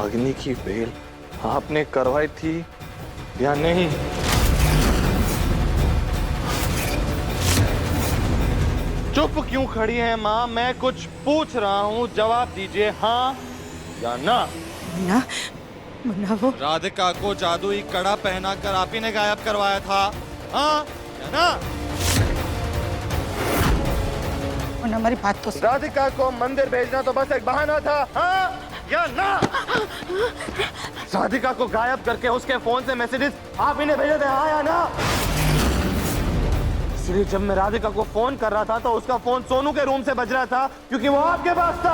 रागिनी की बेल आपने करवाई थी या नहीं? चुप क्यों खड़ी हैं माँ? मैं कुछ पूछ रहा हूँ, जवाब दीजिए, हाँ या ना। मुन्ना, मुन्ना वो राधिका को जादुई कड़ा पहनाकर आप ही ने गायब करवाया था, हाँ या ना? मुन्ना, हमारी बात तो सुन। राधिका को मंदिर भेजना तो बस एक बहाना था, हाँ या ना? राधिका को गायब करके उसके फोन से मैसेजेस आप ही ने भेजे थे, हाँ या ना? इसलिए जब मैं राधिका को फोन कर रहा था तो उसका फोन सोनू के रूम से बज रहा था, क्योंकि वो आपके पास था।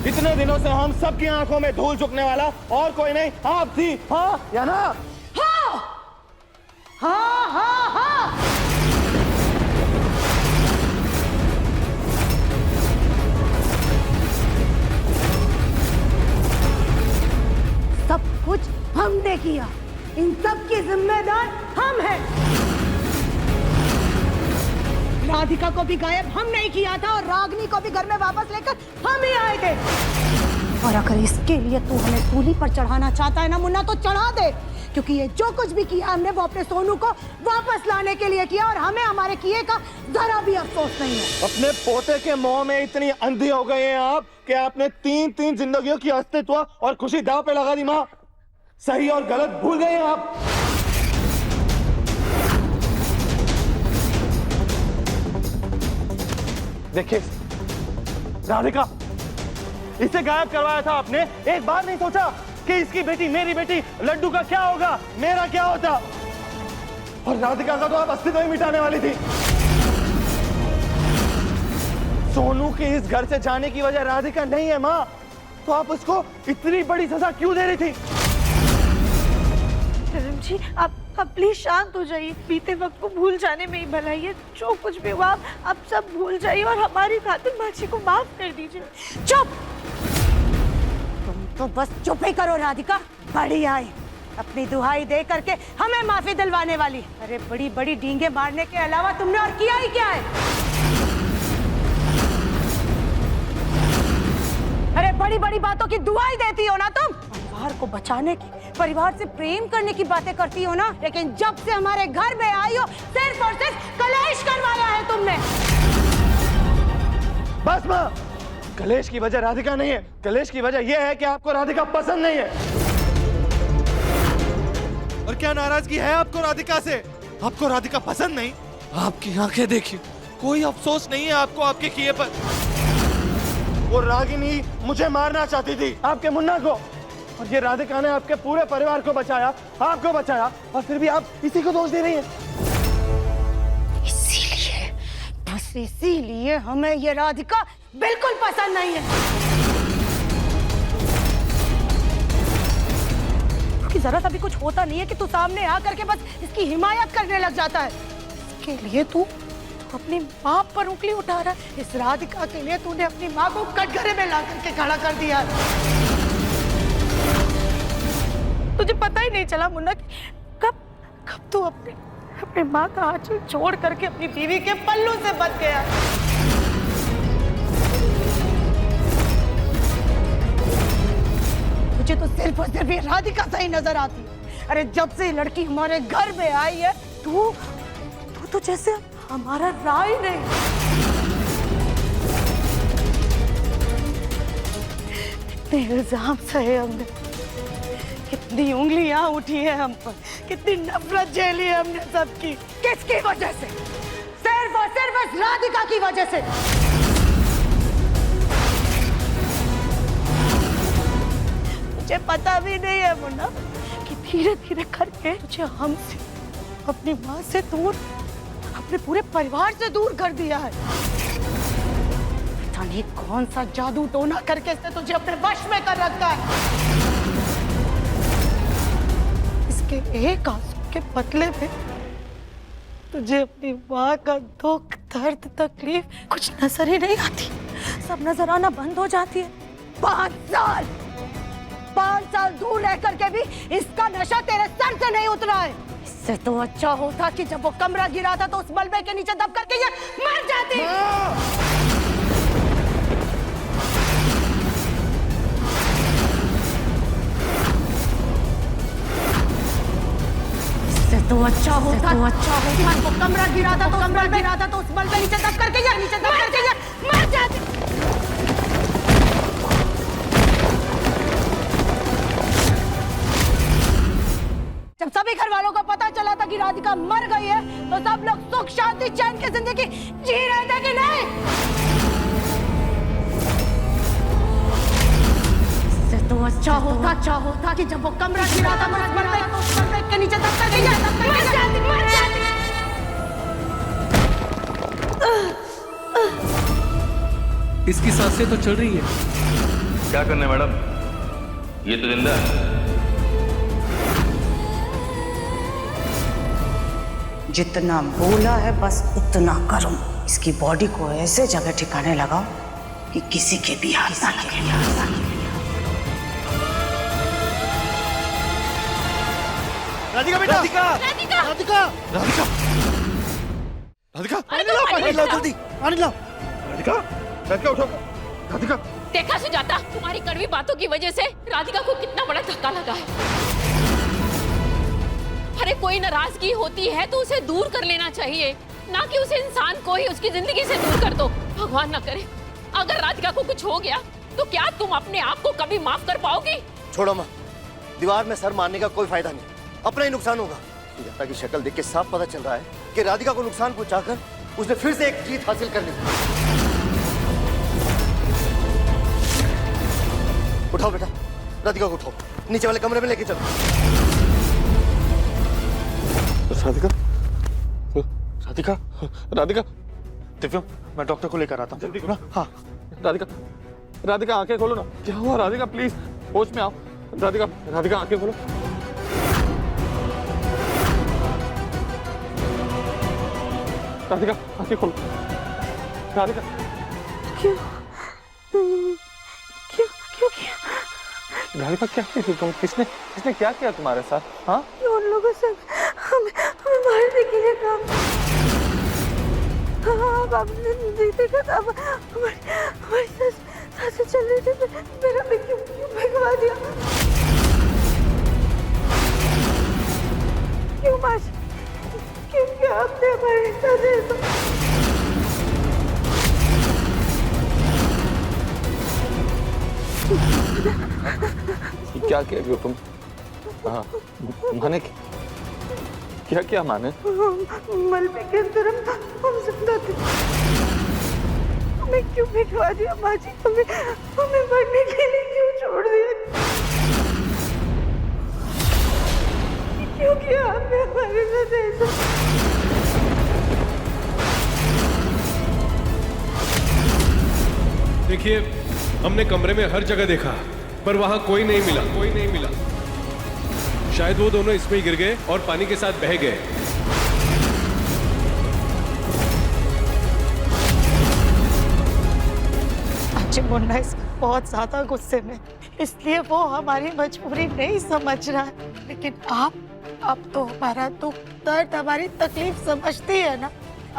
इतने दिनों से हम सबकी आंखों में धूल झुकने वाला और कोई नहीं, आप थी, हाँ या ना? हाँ हाँ हाँ हाँ। सब कुछ हमने किया, इन सब की जिम्मेदार हम हैं। राधिका को भी गायब हम नहीं किया था और रागिनी को भी घर में वापस लेकर हम ही आए थे। और अगर इसके लिए तू हमें सूली पर चढ़ाना चाहता है ना मुन्ना, तो चढ़ा दे, क्योंकि ये जो कुछ भी किया हमने वो अपने सोनू को वापस लाने के लिए किया और हमें हमारे किए का जरा भी अफसोस नहीं है। अपने पोते के मोह में इतनी अंधी हो गए हैं आप कि आपने तीन जिंदगियों की अस्तित्व और खुशी दांव पे लगा दी। माँ, सही और गलत भूल गए हैं आप। देखिए राधिका, इसे गायब करवाया था आपने, एक बार नहीं सोचा कि इसकी बेटी, मेरी बेटी लड्डू का क्या होगा, मेरा क्या होता? और राधिका का तो आप अस्तित्व ही मिटाने वाली थी। सोनू के इस घर से जाने की वजह राधिका नहीं है माँ, तो आप उसको इतनी बड़ी सजा क्यों दे रही थी? जी आप प्लीज शांत हो जाइए। बीते वक्त को भूल जाने में ही भलाई है। जो कुछ भी हुआ आप सब भूल जाइए और हमारी खातिर माची को माफ कर दीजिए। चुप! तुम तो बस चुप ही करो राधिका। बड़ी आई अपनी दुहाई दे करके हमें माफी दिलवाने वाली। अरे बड़ी बड़ी डींगे मारने के अलावा तुमने और किया ही क्या है? अरे बड़ी बड़ी बातों की दुहाई देती हो ना तुम। परिवार को बचाने की, परिवार से प्रेम करने की बातें करती हो ना, लेकिन जब से हमारे घर में आई हो सिर्फ और सिर्फ कलेश करवाया है तुमने। बस माँ, कलेश की वजह राधिका नहीं है, कलेश की वजह यह है कि आपको राधिका पसंद नहीं है। और क्या नाराजगी है आपको राधिका से? आपको राधिका पसंद नहीं? आपकी आंखें देखिए, कोई अफसोस नहीं है आपको आपके किए पर। वो रागिनी मुझे मारना चाहती थी, आपके मुन्ना को, और ये राधिका ने आपके पूरे परिवार को बचाया, आपको बचाया, और फिर भी आप इसी को दोष दे रही हैं। इसीलिए, बस इसीलिए हमें ये राधिका बिल्कुल पसंद नहीं है। कि जरा सा भी कुछ होता नहीं है कि तू सामने आकर के बस इसकी हिमायत करने लग जाता है। इसके लिए तू अपनी माँ पर उंगली उठा रहा है। इस राधिका के लिए तूने अपनी माँ को कटघरे में ला करके खड़ा कर दिया। तुझे पता ही नहीं चला मुन्ना कि कब तू अपने माँ का आंचल छोड़ करके अपनी बीवी के पल्लू से बच गया। मुझे तो सिर्फ और सिर्फ ये राधिका सही नजर आती है। अरे जब से लड़की हमारे घर में आई है, तू तो जैसे हमारा राय नहीं। कितने इल्जाम सहे हमने, कितनी उंगलियां उठी है हम पर, कितनी नफरत झेली है हमने सबकी। किसकी वजह से? सिर्फ और सिर्फ इस राधिका की वजह से। मुझे पता भी नहीं है मुन्ना कि धीरे धीरे करके तुझे हमसे, अपनी माँ से दूर, अपने पूरे परिवार से दूर कर दिया है। पता नहीं कौन सा जादू टोना करके इसने तुझे अपने वश में कर रखा है। इसके एक आंसू के बदले में तुझे अपनी माँ का दुख, दर्द, तकलीफ कुछ नजर ही नहीं आती। सब नजर आना बंद हो जाती है। 5 साल दूर रह करके भी इसका नशा तेरे सर से नहीं उतरा है। इससे तो अच्छा होता कि जब वो कमरा गिरा था तो उस मलबे के नीचे दब करके ये मर जाती। होता तो अच्छा होता। वो कमरा गिरा था तो कमरा गिरा था तो उस बल पे नीचे दब करके जा, नीचे दब करके जा, मर जाती। जब सभी घर वालों को पता चला था कि राधिका मर गई है तो सब लोग सुख शांति चैन की जिंदगी जी रहे थे कि नहीं? इससे तो अच्छा होता कि जब वो कमरा गिरा था तो उस पर के नीचे दब करके जा, मर जाती। इसकी सांसें तो चल रही है। क्या करना है मैडम, ये तो जिंदा है। जितना बोला है बस उतना करूं। इसकी बॉडी को ऐसे जगह ठिकाने लगाओ कि किसी के भी हाथ ना लगे। राधिका बेटा, राधिका, राधिका, राधिका, राधिका, राधिका, पानी लाओ जल्दी, पानी लाओ। राधिका, राधिका उठो, राधिका। देखा सुजाता, तुम्हारी कड़वी बातों की वजह से राधिका को कितना बड़ा धक्का लगा है। अरे कोई नाराजगी होती है तो उसे दूर कर लेना चाहिए, ना कि उस इंसान को ही उसकी जिंदगी से दूर कर दो। भगवान ना करे अगर राधिका को कुछ हो गया तो क्या तुम अपने आप को कभी माफ कर पाओगी? छोड़ो माँ, दीवार में सर मारने का कोई फायदा नहीं, अपना ही नुकसान होगा। सुजाता की शक्ल देख के साफ पता चल रहा है कि राधिका को नुकसान पहुंचाकर उसने फिर से एक जीत हासिल कर ली। उठाओ बेटा, राधिका को उठाओ, नीचे वाले कमरे में लेके चलो। राधिका, राधिका, राधिका, दिव्यम, मैं डॉक्टर को लेकर आता हूँ। जल्दी करो। हाँ, राधिका, राधिका आंखें खोलो ना। क्या हुआ राधिका, प्लीज होश में आओ। राधिका, राधिका आंखें खोलो। राधिका आंखें खोलो। राधिका, क्यों राधिका क्या की थी तुम? किसने क्या किया तुम्हारे साथ? हाँ, उन लोगों से हमें मारने के लिए काम। हाँ, अब आपने देखा था, हमारी सांसें चल रही थी, मेरा भी क्यों भगवा दिया? क्यों माश, क्यों आपने हमारे साथ ऐसा? क्या किया जो तुम? हाँ, माने क्या किया माने? मलबे के अंदर हम जिंदा थे, हमें क्यों भिजवा दिया माँ जी? हमें मरने के लिए क्यों छोड़ दिया? क्यों किया आपने हमारे साथ ऐसा? देखिए, हमने कमरे में हर जगह देखा पर वहां कोई नहीं मिला। शायद वो दोनों इसमें ही गिर गए और पानी के साथ बह गए। आज मुन्ना इस बहुत ज्यादा गुस्से में, इसलिए वो हमारी मजबूरी नहीं समझ रहा है। लेकिन आप तो हमारा दुख दर्द, हमारी तकलीफ समझती है ना।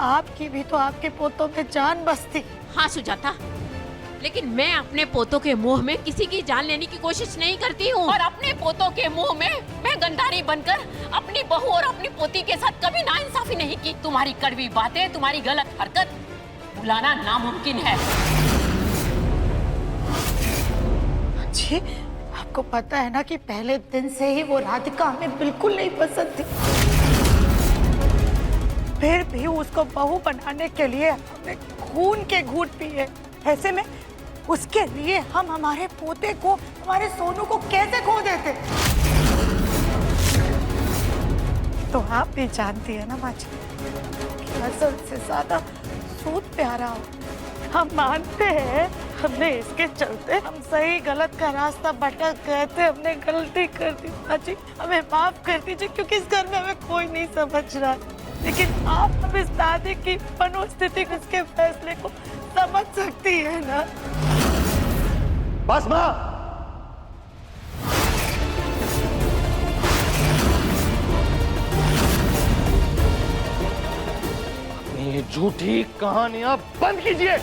आपकी भी तो आपके पोतों में जान बसती। हाँ सुजाता, लेकिन मैं अपने पोतों के मुंह में किसी की जान लेने की कोशिश नहीं करती हूँ, और अपने पोतों के मुंह में मैं गंधारी बनकर अपनी बहू और अपनी पोती के साथ कभी नाइंसाफी नहीं की। तुम्हारी कड़वी बातें, तुम्हारी गलत हरकत भुलाना नामुमकिन है। जी, आपको पता है ना कि पहले दिन से ही वो राधिका हमें बिल्कुल नहीं पसंद थी। फिर भी उसको बहू बनाने के लिए हमने खून के घूंट पिए। ऐसे में उसके लिए हम हमारे पोते को, हमारे सोनू को कैसे खो देते? तो आप भी जानती है ना माँ जी, असल से ज्यादा सूद प्यारा हो। हम मानते हैं हमने इसके चलते हम सही गलत का रास्ता भटक गए थे, हमने गलती कर दी। माँ जी हमें माफ कर दीजिए, क्योंकि इस घर में हमें कोई नहीं समझ रहा। लेकिन आप अब इस दादी की मनोस्थिति, उसके फैसले को समझ सकती है ना। बस माँ, ये झूठी कहानियां बंद कीजिए।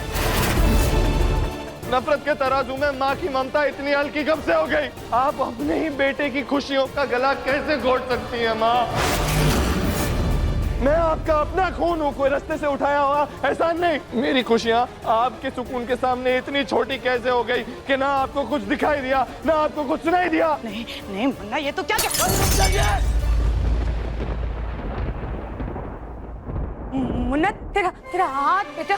नफरत के तराजू में माँ की ममता इतनी हल्की कब से हो गई? आप अपने ही बेटे की खुशियों का गला कैसे घोट सकती हैं माँ? मैं आपका अपना खून हूँ, कोई रास्ते से उठाया हुआ एहसान नहीं। मेरी खुशियाँ आपके सुकून के सामने इतनी छोटी कैसे हो गई कि ना आपको कुछ दिखाई दिया ना आपको कुछ सुनाई दिया। नहीं नहीं मुन्ना, ये तो क्या मुन्ना, तेरा तेरा हाथ बेटा।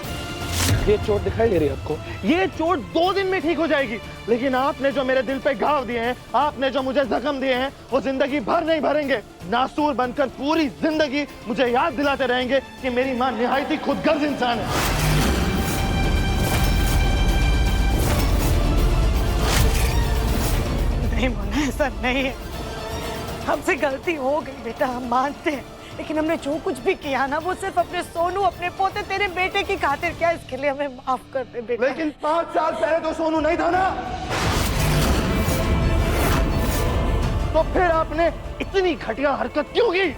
ये चोट दिखाई दे रही है आपको? ये चोट 2 दिन में ठीक हो जाएगी, लेकिन आपने जो मेरे दिल पे घाव दिए हैं, आपने जो मुझे जख्म दिए हैं, वो जिंदगी भर नहीं भरेंगे। नासूर बनकर पूरी जिंदगी मुझे याद दिलाते रहेंगे कि मेरी माँ निहायत ही खुदगर्ज इंसान है। नहीं मुन्ना, ऐसा नहीं है, हमसे गलती हो गई बेटा, हम मानते हैं, लेकिन हमने जो कुछ भी किया ना वो सिर्फ अपने सोनू, अपने पोते, तेरे बेटे की खातिर किया। इसके लिए हमें माफ कर दे बेटा। लेकिन 5 साल पहले तो सोनू नहीं था ना, तो फिर आपने इतनी घटिया हरकत क्यों की?